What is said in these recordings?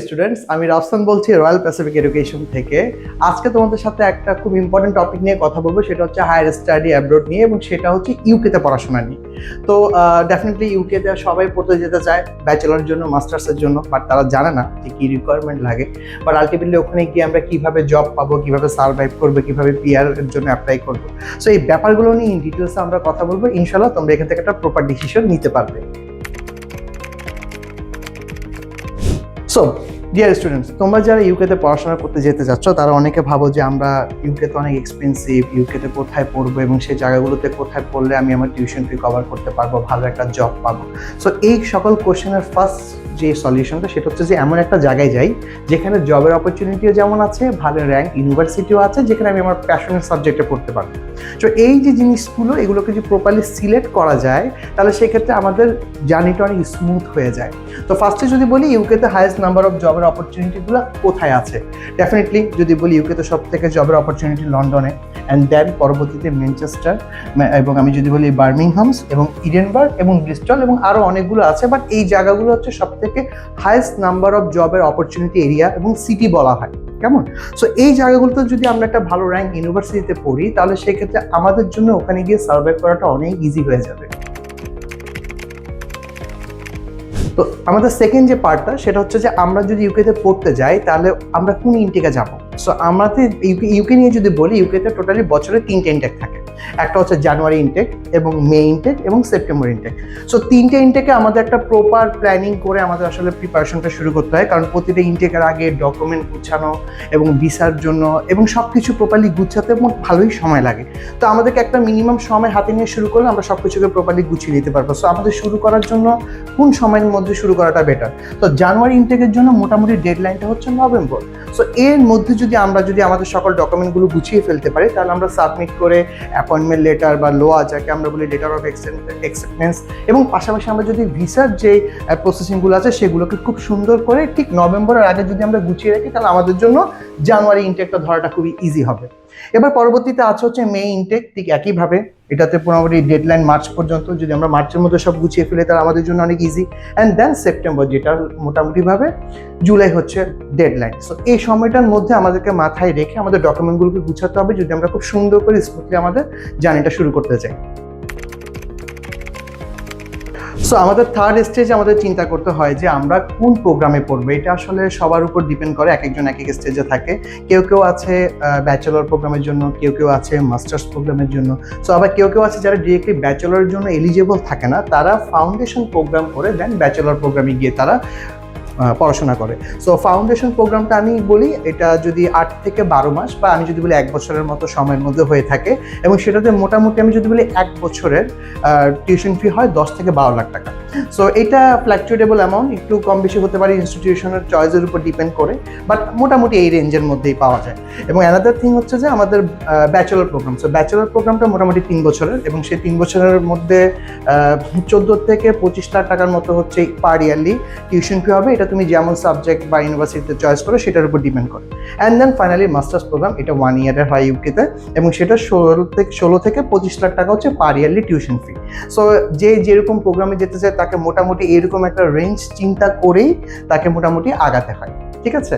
Students, আমি রাফসান বলছি royal Pacific education থেকে। আজকে তোমাদের সাথে একটা খুব ইম্পর্টেন্ট টপিক নিয়ে কথা বলবো, সেটা হচ্ছে হায়ার স্টাডি অ্যাব্রোড নিয়ে, এবং সেটা হচ্ছে ইউকেতে পড়াশোনা নিয়ে। তো ডেফিনেটলি ইউকেতে সবাই পড়তে যেতে চায় ব্যাচেলারের জন্য, মাস্টার্সের জন্য, বাট তারা জানে না যে কী রিকোয়ারমেন্ট লাগে। বাট আলটিমেটলি ওখানে গিয়ে আমরা কীভাবে জব পাবো, কীভাবে সার্ভাইভ করবো, কীভাবে পিআর এর জন্য অ্যাপ্লাই করবো। সো এই ব্যাপারগুলো নিয়ে ডিটেলসে আমরা কথা বলবো। ইনশাল্লাহ তোমরা এখান থেকে একটা প্রপার ডিসিশন নিতে পারবে। সো ডিয়ার স্টুডেন্টস, তোমরা যারা ইউকেতে পড়াশোনা করতে যেতে যাচ্ছ, তারা অনেকে ভাবো যে আমরা ইউকেতে অনেক এক্সপেন্সিভ, ইউকেতে কোথায় পড়বো এবং সেই জায়গাগুলোতে কোথায় পড়লে আমি আমার টিউশন ফি কভার করতে পারবো, ভালো একটা জব পাবো। সো এই সকল কোশ্চেনের ফার্স্ট যে সলিউশনটা, সেটা হচ্ছে যে এমন একটা জায়গায় যাই যেখানে জবের অপরচুনিটিও যেমন আছে, ভালো র্যাঙ্ক ইউনিভার্সিটিও আছে, যেখানে আমি আমার প্যাশনের সাবজেক্টে পড়তে পারবো। তো এই যে জিনিসগুলো, এগুলোকে যদি প্রপারলি সিলেক্ট করা যায়, তাহলে সেক্ষেত্রে আমাদের জার্নিটা অনেক স্মুথ হয়ে যায়। তো ফার্স্টে যদি বলি ইউকেতে হাইয়েস্ট নাম্বার অফ জবের অপরচুনিটিগুলো কোথায় আছে, ডেফিনেটলি যদি বলি ইউকেতে সব থেকে জবের অপরচুনিটি লন্ডনে, অ্যান্ড দেন পরবর্তীতে ম্যানচেস্টার, এবং আমি যদি বলি বার্মিংহামস এবং ইডেনবার্গ এবং ব্রিস্টল, এবং আরও অনেকগুলো আছে। বাট এই জায়গাগুলো হচ্ছে সব থেকে হাইয়েস্ট নাম্বার অফ জবের অপরচুনিটি এরিয়া এবং সিটি বলা হয়, কেমন? সো এই জায়গাগুলোতে যদি আমরা একটা ভালো র্যাঙ্ক ইউনিভার্সিটিতে পড়ি, তাহলে সেক্ষেত্রে আমাদের জন্য ওখানে গিয়ে সার্ভাইভ করাটা অনেক ইজি হয়ে যাবে। তো আমাদের সেকেন্ড যে পার্টটা, সেটা হচ্ছে যে আমরা যদি ইউকেতে পড়তে যাই, তাহলে আমরা কোন ইনটেকে যাব। সো আমাদের ইউকে নিয়ে যদি বলি, ইউকেতে টোটালি বছরে 3টে ইনটেক থাকে। একটা হচ্ছে জানুয়ারি ইনটেক, এবং মে ইনটেক, এবং সেপ্টেম্বর ইনটেক। সো 3টে ইনটেকে আমাদের একটা প্রপার প্ল্যানিং করে আমাদের আসলে প্রিপারেশনটা শুরু করতে হয়, কারণ প্রতিটা ইনটেকের আগে ডকুমেন্ট গুছানো এবং ভিসার জন্য এবং সব কিছু প্রপারলি গুছাতে ভালোই সময় লাগে। তো আমাদেরকে একটা মিনিমাম সময় হাতে নিয়ে শুরু করলে আমরা সব কিছুকে প্রপারলি গুছিয়ে নিতে পারবো। সো আমাদের শুরু করার জন্য কোন সময়ের মধ্যে শুরু করাটা বেটার? তো জানুয়ারি ইনটেকের জন্য মোটামুটি ডেডলাইনটা হচ্ছে নভেম্বর। সো এর মধ্যে যদি আমরা আমাদের সকল ডকুমেন্টগুলো গুছিয়ে ফেলতে পারি, তাহলে আমরা সাবমিট করে অ্যাপয়েন্টমেন্ট লেটার বা লোয়া, যাকে আমরা বলি লেটার অফ অ্যাকসেপ্টেন্স, এবং পাশাপাশি আমরা যদি ভিসার যে প্রসেসিংগুলো আছে সেগুলোকে খুব সুন্দর করে ঠিক নভেম্বরের আগে যদি আমরা গুছিয়ে রাখি, তাহলে আমাদের জন্য জানুয়ারি ইনটেকটা ধরাটা খুবই ইজি হবে। এবার পরবর্তীতে আছে হচ্ছে মে ইনটেক, ঠিক একইভাবে এটাতে মোটামুটি ডেডলাইন মার্চ পর্যন্ত। যদি আমরা মার্চের মধ্যে সব গুছিয়ে ফেলি, তাহলে আমাদের জন্য অনেক ইজি। অ্যান্ড দেন সেপ্টেম্বর, যেটা মোটামুটিভাবে জুলাই হচ্ছে ডেডলাইন। সো এই সময়টার মধ্যে আমাদেরকে মাথায় রেখে আমাদের ডকুমেন্টগুলোকে গুছাতে হবে, যদি আমরা খুব সুন্দর করে স্মুথলি আমাদের জার্নিটা শুরু করতে চাই। সো আমাদের থার্ড স্টেজে আমাদের চিন্তা করতে হয় যে আমরা কোন প্রোগ্রামে পড়বো। এটা আসলে সবার উপর ডিপেন্ড করে, এক একজন এক এক স্টেজে থাকে। কেউ কেউ আছে ব্যাচেলর প্রোগ্রামের জন্য, কেউ কেউ আছে মাস্টার্স প্রোগ্রামের জন্য। সো আবার কেউ কেউ আছে যারা ডিরেক্টলি ব্যাচেলরের জন্য এলিজিবল থাকে না, তারা ফাউন্ডেশন প্রোগ্রাম করে দেন ব্যাচেলর প্রোগ্রামে গিয়ে তারা পড়াশোনা করে। সো ফাউন্ডেশন প্রোগ্রামটা আমি বলি, এটা যদি 8 থেকে 12 মাস, বা আমি যদি বলি 1 বছরের মতো সময়ের মধ্যে হয়ে থাকে, এবং সেটাতে মোটামুটি আমি যদি বলি 1 বছরের টিউশন ফি হয় 10 থেকে 12 লাখ টাকা। সো এটা ফ্ল্যাকচুয়েটেবল অ্যামাউন্ট, একটু কম বেশি হতে পারে ইনস্টিটিউশনের চয়েসের উপর ডিপেন্ড করে, বাট মোটামুটি এই রেঞ্জের মধ্যেই পাওয়া যায়। এবং অ্যানাদার থিং হচ্ছে যে আমাদের ব্যাচেলর প্রোগ্রাম। সো ব্যাচেলর প্রোগ্রামটা মোটামুটি 3 বছরের, এবং সেই 3 বছরের মধ্যে 14 থেকে 25 লাখ টাকার মতো হচ্ছে পার ইয়ারলি টিউশন ফি হবে। এটা তুমি যেমন সাবজেক্ট বা ইউনিভার্সিটিতে চয়েস করো সেটার উপর ডিপেন্ড করে। And then finally masters programme, এটা 1 ইয়ারের হয় ইউকেতে, এবং সেটা 16 থেকে 25 লাখ টাকা হচ্ছে পার ইয়ারলি টিউশন ফি। সো যে যেরকম প্রোগ্রামে যেতে চায়, তাকে মোটামুটি এরকম একটা রেঞ্জ চিন্তা করেই তাকে মোটামুটি আগাতে হয়, ঠিক আছে?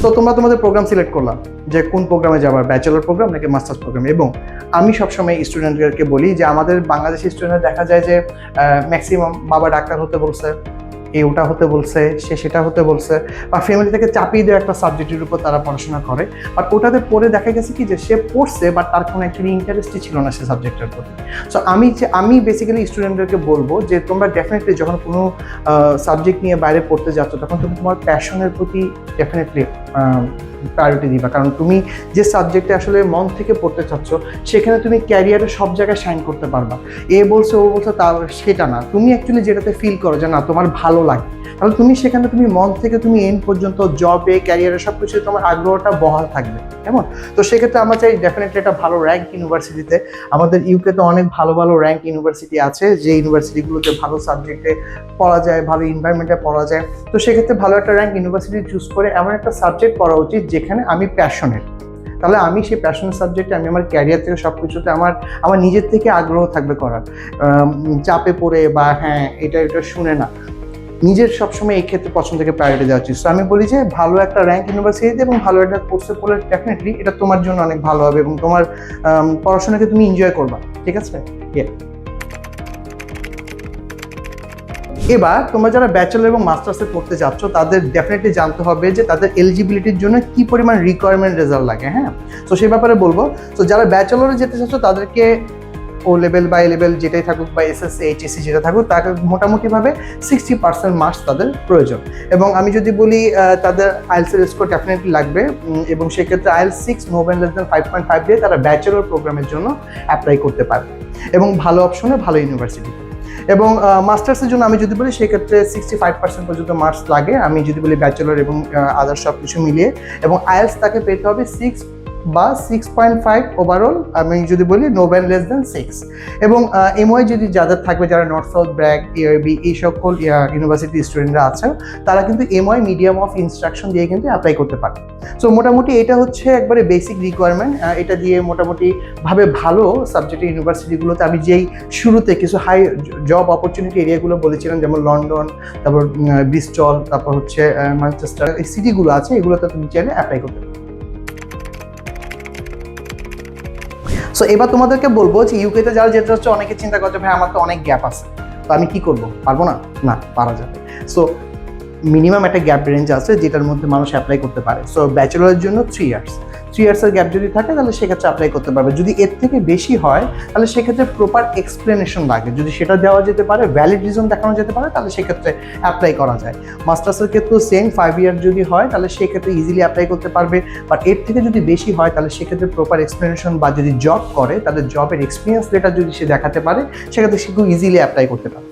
তো তোমরা তোমাদের প্রোগ্রাম সিলেক্ট করলাম যে কোন প্রোগ্রামে যাবার, ব্যাচেলর প্রোগ্রাম নাকি মাস্টার্স প্রোগ্রাম। এবং আমি সবসময় স্টুডেন্টদেরকে বলি যে আমাদের বাংলাদেশি স্টুডেন্ট দেখা যায় যে ম্যাক্সিমাম বাবা ডাক্তার হতে বলছে, ওটা হতে বলছে, সেটা হতে বলছে, বা ফ্যামিলি থেকে চাপিয়ে দেওয়া একটা সাবজেক্টের উপর তারা পড়াশোনা করে। বাট ওটাতে পড়ে দেখা গেছে কি যে সে পড়ছে, বাট তার কোনো অ্যাকচুয়ালি ইন্টারেস্টই ছিল না সে সাবজেক্টের প্রতি। সো আমি বেসিক্যালি স্টুডেন্টদেরকে বলবো যে তোমরা ডেফিনেটলি যখন কোনো সাবজেক্ট নিয়ে বাইরে পড়তে যাচ্ছ, তখন তুমি তোমার প্যাশনের প্রতি ডেফিনেটলি প্রায়োরিটি দিবা। কারণ তুমি যে সাবজেক্টে আসলে মন থেকে পড়তে চাচ্ছ, সেখানে তুমি ক্যারিয়ারে সব জায়গায় শাইন করতে পারবা। এ বলছে ও বলছে তা সেটা না, তুমি অ্যাকচুয়ালি যেটাতে ফিল করো যে না তোমার ভালো লাগে, তাহলে তুমি সেখানে তুমি মন থেকে তুমি এন্ড পর্যন্ত জবে, ক্যারিয়ারে সব কিছু তোমার আগ্রহটা বহাল থাকবে, কেমন? তো সেক্ষেত্রে আমরা চাই ডেফিনেটলি একটা ভালো র্যাঙ্ক ইউনিভার্সিটিতে। আমাদের ইউকেতে অনেক ভালো ভালো র্যাঙ্ক ইউনিভার্সিটি আছে, যে ইউনিভার্সিটিগুলোতে ভালো সাবজেক্টে পড়া যায়, ভালো এনভায়রনমেন্টে পড়া যায়। তো সেক্ষেত্রে ভালো একটা র্যাঙ্ক ইউনিভার্সিটি চুজ করে এমন একটা সাবজেক্ট পড়া উচিত যেখানে আমি প্যাশনেট। তাহলে আমি সেই প্যাশনের সাবজেক্টে আমি আমার ক্যারিয়ার থেকে সব কিছুতে আমার নিজের থেকে আগ্রহ থাকবে করার, চাপে পড়ে বা হ্যাঁ এটা শুনে না। নিজের সবসময় এই ক্ষেত্রে পছন্দকে প্রায়োরিটি দেওয়া উচিত। সো আমি বলি যে ভালো একটা র্যাঙ্ক ইউনিভার্সিটিতে এবং ভালো একটা কোর্সে পড়লে ডেফিনেটলি এটা তোমার জন্য অনেক ভালো হবে এবং তোমার পড়াশোনাকে তুমি এনজয় করবা, ঠিক আছে? এবার তোমরা যারা ব্যাচেলর এবং মাস্টার্সে পড়তে যাচ্ছ তাদের ডেফিনেটলি জানতে হবে যে তাদের এলিজিবিলিটির জন্য কি পরিমাণ রিকোয়ারমেন্ট রেজাল্ট লাগে। হ্যাঁ, তো সেই ব্যাপারে বলবো। তো যারা ব্যাচেলরে যেতে চাচ্ছ তাদেরকে ও লেভেল বা এ লেভেল যেটাই থাকুক বা এসএসসি এইচএসসি যেটা থাকুক তাকে মোটামুটিভাবে 60% মার্কস তাদের প্রয়োজন। এবং আমি যদি বলি তাদের আইএলটিএস এর স্কোর ডেফিনেটলি লাগবে এবং সেক্ষেত্রে আইএলটিএস 6 নো লেস দ্যান 5.5 দিয়ে তারা ব্যাচেলর প্রোগ্রামের জন্য অ্যাপ্লাই করতে পারে এবং ভালো অপশনে ভালো ইউনিভার্সিটিতে। এবং মাস্টার্সের জন্য আমি যদি বলি সেক্ষেত্রে 65% পর্যন্ত মার্কস লাগে আমি যদি বলি ব্যাচেলর এবং আদার সব কিছু মিলিয়ে। এবং আইএলটিএস তাকে পেতে হবে 6 বা 6.5 ওভারঅল আমি যদি বলি নো লেস দ্যান 6। এবং এমওআই যদি যাদের থাকবে যারা নর্থ সাউথ ব্র্যাক ইআরবি এই সকল ইউনিভার্সিটি স্টুডেন্টরা আছেন তারা কিন্তু এমওআই মিডিয়াম অফ ইনস্ট্রাকশন দিয়ে কিন্তু অ্যাপ্লাই করতে পারে। সো মোটামুটি এটা হচ্ছে একবারে বেসিক রিকোয়ারমেন্ট। এটা দিয়ে মোটামুটি ভাবে ভালো সাবজেক্টের ইউনিভার্সিটিগুলোতে আমি যেই শুরুতে কিছু হাই জব অপরচুনিটি এরিয়াগুলো বলেছিলাম যেমন লন্ডন, তারপর ব্রিস্টল, তারপর হচ্ছে ম্যানচেস্টার, এই সিটিগুলো আছে এগুলোতে তুমি চাইলে অ্যাপ্লাই করতে পারো। সো এবার তোমাদেরকে বলবো যে ইউকেতে যারা যেতে হচ্ছে অনেকে চিন্তা করছে ভাই আমার তো অনেক গ্যাপ আছে, তো আমি কি করব, পারবো না? না, পারা যাবে। সো মিনিমাম একটা গ্যাপ রেঞ্জ আছে যেটার মধ্যে মানুষ অ্যাপ্লাই করতে পারে। সো ব্যাচেলরের জন্য 3 ইয়ার্সের গ্যাপ যদি থাকে তাহলে সেক্ষেত্রে অ্যাপ্লাই করতে পারবে। যদি এর থেকে বেশি হয় তাহলে সেক্ষেত্রে প্রপার এক্সপ্লেনেশন লাগে, যদি সেটা দেওয়া যেতে পারে, ভ্যালিড রিজন দেখানো যেতে পারে তাহলে সেক্ষেত্রে অ্যাপ্লাই করা যায়। মাস্টার্সের ক্ষেত্রেও সেম 5 ইয়ার যদি হয় তাহলে সেক্ষেত্রে ইজিলি অ্যাপ্লাই করতে পারবে। বাট এর থেকে যদি বেশি হয় তাহলে সেক্ষেত্রে প্রপার এক্সপ্লেনেশন বা যদি জব করে তাহলে জবের এক্সপিরিয়েন্স লেটার যদি সে দেখাতে পারে সেক্ষেত্রে সে খুব ইজিলি অ্যাপ্লাই করতে পারে।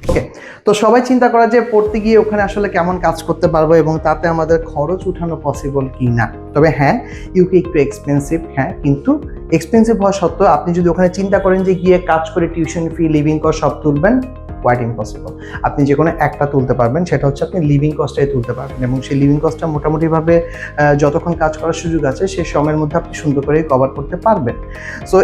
ওকে, তো সবাই চিন্তা করা যে পড়তে গিয়ে ওখানে আসলে কেমন কাজ করতে পারবো এবং তাতে আমাদের খরচ উঠানো পসিবল কি না। তবে হ্যাঁ, ইউকে একটু এক্সপেন্সিভ, হ্যাঁ, কিন্তু এক্সপেন্সিভ হওয়া সত্ত্বেও আপনি যদি ওখানে চিন্তা করেন যে গিয়ে কাজ করে টিউশন ফি, লিভিং কস্ট সব তুলবেন, কোয়াইট ইম্পসিবল। আপনি যে কোনো একটা তুলতে পারবেন, সেটা হচ্ছে আপনি লিভিং কস্টটাই তুলতে পারবেন এবং সেই লিভিং কস্টটা মোটামুটিভাবে যতক্ষণ কাজ করার সুযোগ আছে সেই সময়ের মধ্যে আপনি সুন্দর করে কভার করতে পারবেন। সো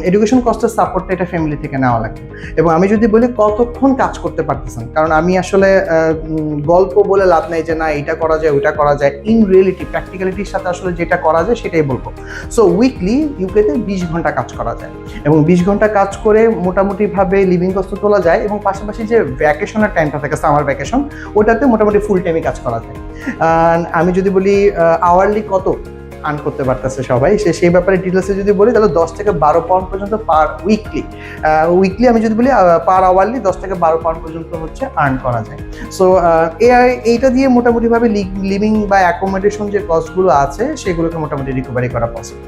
এডুকেশন কস্টের সাপোর্টটা এটা ফ্যামিলি থেকে নেওয়া লাগবে। এবং আমি যদি বলি কতক্ষণ কাজ করতে পারতেছেন, কারণ আমি আসলে গল্প বলে লাভ নেই যে না এটা করা যায় ওইটা করা যায়, ইন রিয়েলিটি প্র্যাকটিক্যালিটির সাথে আসলে যেটা করা যায় সেটাই বলবো। সো উইকলি ইউকেতে 20 ঘন্টা কাজ করা যায় এবং 20 ঘন্টা কাজ করে মোটামুটিভাবে লিভিং কস্ট তোলা যায় এবং পাশাপাশি যে ভ্যাকেশনের টাইমটা থাকে সামার ভ্যাকেশন ওটাতে মোটামুটি ফুল টাইমে কাজ করা যায়। আমি যদি বলি আওয়ারলি কত আর্ন করতে পারতেছে সবাই, সেই ব্যাপারে ডিটেলসে যদি বলি তাহলে 10 থেকে 12 পাউন্ড পর্যন্ত পার উইকলি আমি যদি বলি পার আওয়ারলি 10 থেকে 12 পাউন্ড পর্যন্ত হচ্ছে আর্ন করা যায়। সো এইটা দিয়ে মোটামুটিভাবে লিভিং বা অ্যাকোমোডেশন যে কস্টগুলো আছে সেগুলোকে মোটামুটি রিকভারি করা পসিবল।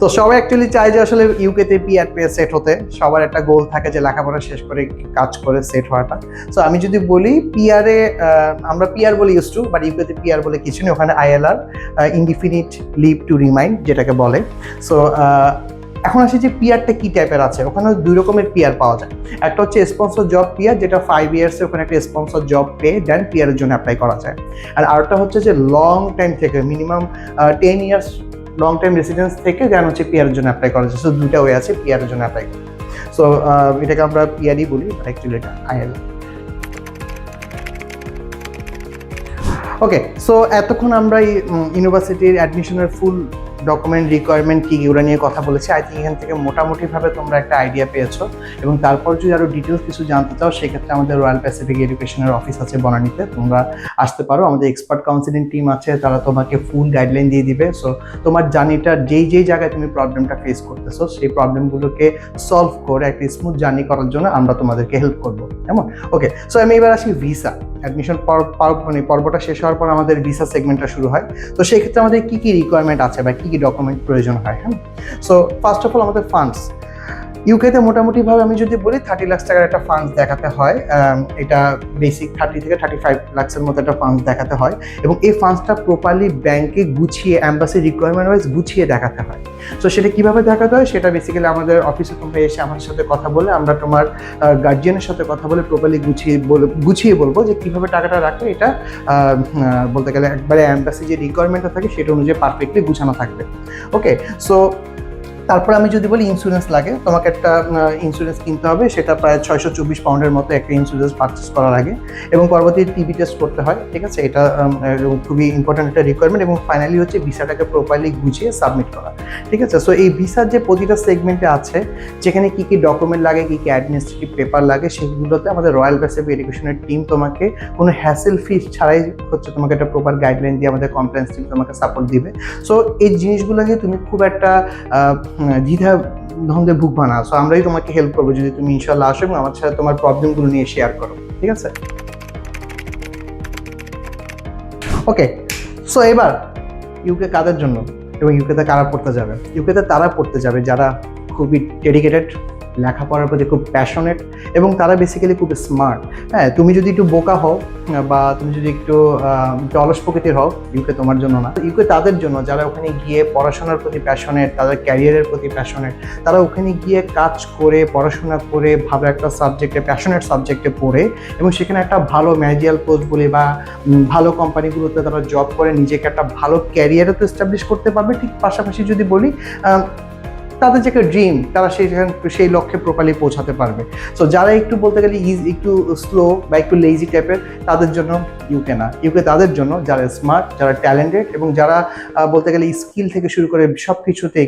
তো সবাই অ্যাকচুয়ালি চায় যে আসলে ইউকেতে পিআর পেয়ে সেট হতে, সবার একটা গোল থাকে যে লেখাপড়া শেষ করে কাজ করে সেট হওয়াটা। সো আমি যদি বলি পিআরে আমরা পিআর বলে ইউজ টু, বাট ইউকেতে পিআর বলে কিছু নেই, ওখানে ILR, indefinite leave to remain যেটাকে বলে। সো এখন আসি যে পিআরটা কি টাইপের আছে। ওখানে 2 রকমের পিআর পাওয়া যায়। একটা হচ্ছে স্পন্সর জব পিআর, যেটা 5 ইয়ার্সে ওখানে একটা স্পন্সর জব পেয়ে দেন পিআরের জন্য অ্যাপ্লাই করা যায়। আর আরেকটা হচ্ছে যে লং টাইম থেকে minimum 10 years long time residence থেকে দেন হচ্ছে পিআরের জন্য অ্যাপ্লাই করা যায়। সো 2টা ওয়ে আছে পিআরের জন্য অ্যাপ্লাই করা। সো এটাকে আমরা পিআরই বলি, অ্যাকচুয়ালি এটা আইএল। ওকে, সো এতক্ষণ আমরা ইউনিভার্সিটির অ্যাডমিশনের ফুল ডকুমেন্ট রিকোয়ারমেন্ট কী ওরা নিয়ে কথা বলেছি। আই থিঙ্ক এখান থেকে মোটামুটিভাবে তোমরা একটা আইডিয়া পেয়েছো এবং তারপর যদি আরও ডিটেলস কিছু জানতে চাও সেক্ষেত্রে আমাদের রয়্যাল প্যাসিফিক এডুকেশনের অফিস আছে বনানীতে, তোমরা আসতে পারো। আমাদের এক্সপার্ট কাউন্সিলিং টিম আছে, তারা তোমাকে ফুল গাইডলাইন দিয়ে দিবে। সো তোমার জার্নিটা যেই জায়গায় তুমি প্রবলেমটা ফেস করতেছো সেই প্রবলেমগুলোকে সলভ করে একটা স্মুথ জার্নি করার জন্য আমরা তোমাদেরকে হেল্প করবো, কেমন? ওকে, সো আমি এবার আসি ভিসা। অ্যাডমিশন পর্বটা শেষ হওয়ার পর আমাদের ভিসা সেগমেন্টটা শুরু হয়। তো সেই ক্ষেত্রে আমাদের কী কী রিকোয়ারমেন্ট আছে বা কী কী ডকুমেন্ট প্রয়োজন হয়। হ্যাঁ, সো ফার্স্ট অফ অল আমাদের ফান্ডস। ইউকেতে মোটামুটিভাবে আমি যদি বলি 30 লাখ টাকার একটা ফান্ডস দেখাতে হয়। এটা বেসিক 30 থেকে 35 লাখের মতো একটা ফান্ডস দেখাতে হয় এবং এই ফান্ডসটা প্রপারলি ব্যাংকে গুছিয়ে অ্যাম্বাসি রিকোয়ারমেন্ট ওয়াইজ গুছিয়ে দেখাতে হয়। সো সেটা কীভাবে দেখাতে হয় সেটা বেসিক্যালি আমাদের অফিসে তোমরা এসে আমাদের সাথে কথা বলে, আমরা তোমার গার্জিয়ানের সাথে কথা বলে প্রপারলি গুছিয়ে বলবো যে কীভাবে টাকাটা রাখলে এটা বলতে গেলে একবারে অ্যাম্বাসি যে রিকোয়ারমেন্টটা থাকে সেটা অনুযায়ী পারফেক্টলি গুছানো থাকবে। ওকে, সো তারপর আমি যদি বলি ইন্স্যুরেন্স লাগে, তোমাকে একটা ইন্স্যুরেন্স কিনতে হবে, সেটা প্রায় 624 পাউন্ডের মতো একটা ইন্স্যুরেন্স পারচেস করার আগে, এবং পরবর্তী টিবি টেস্ট করতে হয়, ঠিক আছে? এটা খুবই ইম্পর্টেন্ট একটা রিকোয়ারমেন্ট, এবং ফাইনালি হচ্ছে ভিসাটাকে প্রপারলি গুছিয়ে সাবমিট করা, ঠিক আছে? সো এই ভিসার যে প্রতিটা সেগমেন্টে আছে, যেখানে কী কী ডকুমেন্ট লাগে, কী কী অ্যাডমিনিস্ট্রেটিভ পেপার লাগে, সেগুলোতে আমাদের রয়্যাল প্যাসিফিক এডুকেশনের টিম তোমাকে কোনো হ্যাসেল ফিস ছাড়াই হচ্ছে তোমাকে একটা প্রপার গাইডলাইন দিয়ে আমাদের কমপ্লেন্স টিম তোমাকে সাপোর্ট দিবে। সো এই জিনিসগুলোকে তুমি খুব একটা দ্বিধা দ্বন্দ্বে ভুগবা না। সো আমরাই তোমাকে হেল্প করবো যদি তুমি ইনশাল্লাহ আসো এবং আমার সাথে তোমার প্রবলেমগুলো নিয়ে শেয়ার করো, ঠিক আছে? ওকে, সো এবার ইউকে কাদের জন্য এবং ইউকেতে কারা পড়তে যাবে? ইউকেতে তারা পড়তে যাবে যারা খুবই ডেডিকেটেড, লেখাপড়ার প্রতি খুব প্যাশনেট, এবং তারা বেসিক্যালি খুব স্মার্ট। হ্যাঁ, তুমি যদি একটু বোকা হও বা তুমি যদি একটু অলস প্রকৃতির হও, ইউকে তোমার জন্য না। ইউকে তাদের জন্য যারা ওখানে গিয়ে পড়াশোনার প্রতি প্যাশনেট, তাদের ক্যারিয়ারের প্রতি প্যাশনেট, তারা ওখানে গিয়ে কাজ করে, পড়াশোনা করে, ভালো একটা সাবজেক্টে, প্যাশনেট সাবজেক্টে পড়ে, এবং সেখানে একটা ভালো ম্যানেজিয়াল পোস্ট বলি বা ভালো কোম্পানিগুলোতে তারা জব করে নিজেকে একটা ভালো ক্যারিয়ারও তো এস্টাবলিশ করতে পারবে। ঠিক পাশাপাশি যদি বলি, তাদের যে একটা ড্রিম, তারা সেই লক্ষ্যে প্রপারলি পৌঁছাতে পারবে। সো যারা একটু বলতে গেলে একটু স্লো বা একটু লেজি টাইপের, তাদের জন্য ইউকে না। ইউকে তাদের জন্য যারা স্মার্ট, যারা ট্যালেন্টেড, এবং যারা বলতে গেলে স্কিল থেকে শুরু করে সব কিছুতেই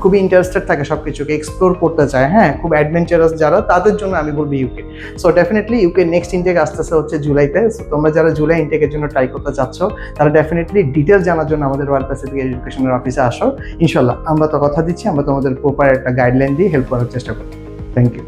খুবই ইন্টারেস্টেড থাকে, সব কিছুকে এক্সপ্লোর করতে চায়, হ্যাঁ, খুব অ্যাডভেঞ্চারাস যারা, তাদের জন্য আমি বলবো UK. So definitely UK next intake আসতেছে হচ্ছে জুলাইতে। সো তোমরা যারা জুলাই ইনটেকের জন্য ট্রাই করতে চাচ্ছ, তারা ডেফিনেটলি ডিটেলস জানার জন্য আমাদের রয়্যাল প্যাসিফিক এডুকেশনের অফিসে আসো। ইনশাল্লাহ আমরা তো কথা দিচ্ছি, আমরা তোমাদের প্রপার একটা গাইডলাইন দিয়ে হেল্প করার চেষ্টা করব। Thank you.